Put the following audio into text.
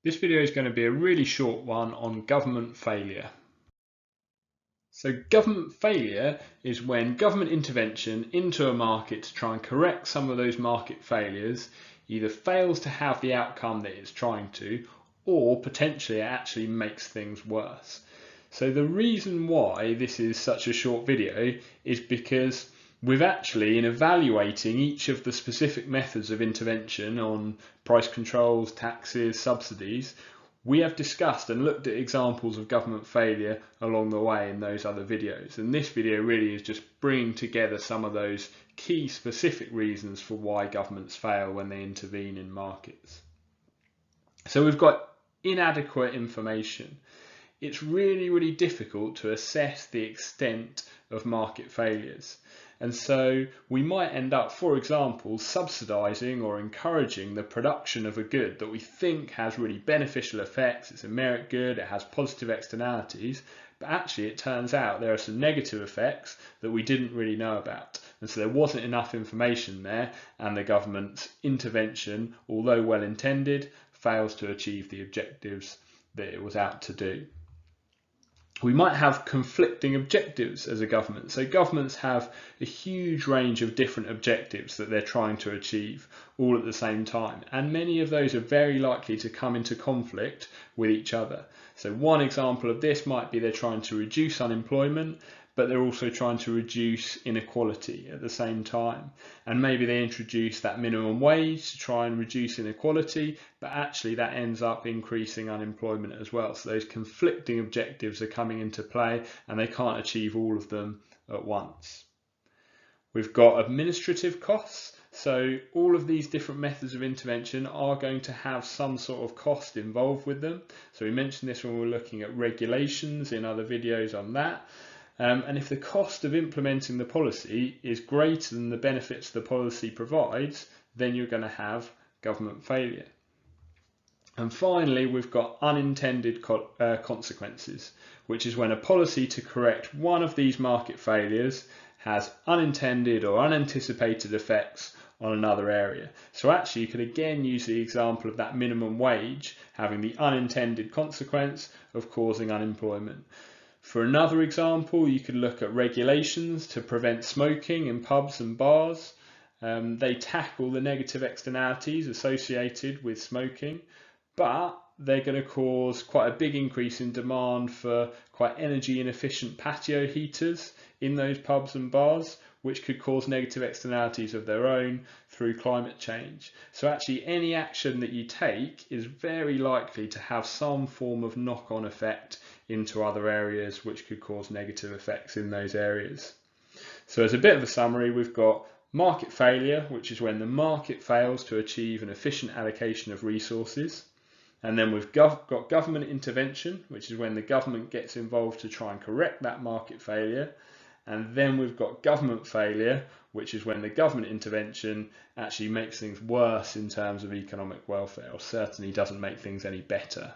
This video is going to be a really short one on government failure. So government failure is when government intervention into a market to try and correct some of those market failures either fails to have the outcome that it's trying to, or potentially it actually makes things worse. So the reason why this is such a short video is because we've actually, in evaluating each of the specific methods of intervention on price controls, taxes, subsidies, we have discussed and looked at examples of government failure along the way in those other videos. And this video really is just bringing together some of those key specific reasons for why governments fail when they intervene in markets. So we've got inadequate information. It's really difficult to assess the extent of market failures. And so we might end up, for example, subsidising or encouraging the production of a good that we think has really beneficial effects. It's a merit good, it has positive externalities, but actually it turns out there are some negative effects that we didn't really know about. And so there wasn't enough information there, and the government's intervention, although well intended, fails to achieve the objectives that it was out to do. We might have conflicting objectives as a government. So governments have a huge range of different objectives that they're trying to achieve all at the same time. And many of those are very likely to come into conflict with each other. So one example of this might be they're trying to reduce unemployment, but they're also trying to reduce inequality at the same time. And maybe they introduce that minimum wage to try and reduce inequality, but actually that ends up increasing unemployment as well. So those conflicting objectives are coming into play and they can't achieve all of them at once. We've got administrative costs. So all of these different methods of intervention are going to have some sort of cost involved with them. So we mentioned this when we were looking at regulations in other videos on that. And if the cost of implementing the policy is greater than the benefits the policy provides, then you're going to have government failure. And finally, we've got unintended consequences, which is when a policy to correct one of these market failures has unintended or unanticipated effects on another area. So actually you could again use the example of that minimum wage having the unintended consequence of causing unemployment. For another example, you could look at regulations to prevent smoking in pubs and bars. They tackle the negative externalities associated with smoking, but they're going to cause quite a big increase in demand for quite energy inefficient patio heaters in those pubs and bars, which could cause negative externalities of their own through climate change. So actually any action that you take is very likely to have some form of knock-on effect into other areas, which could cause negative effects in those areas. So as a bit of a summary, we've got market failure, which is when the market fails to achieve an efficient allocation of resources. And then we've got government intervention, which is when the government gets involved to try and correct that market failure. And then we've got government failure, which is when the government intervention actually makes things worse in terms of economic welfare, or certainly doesn't make things any better.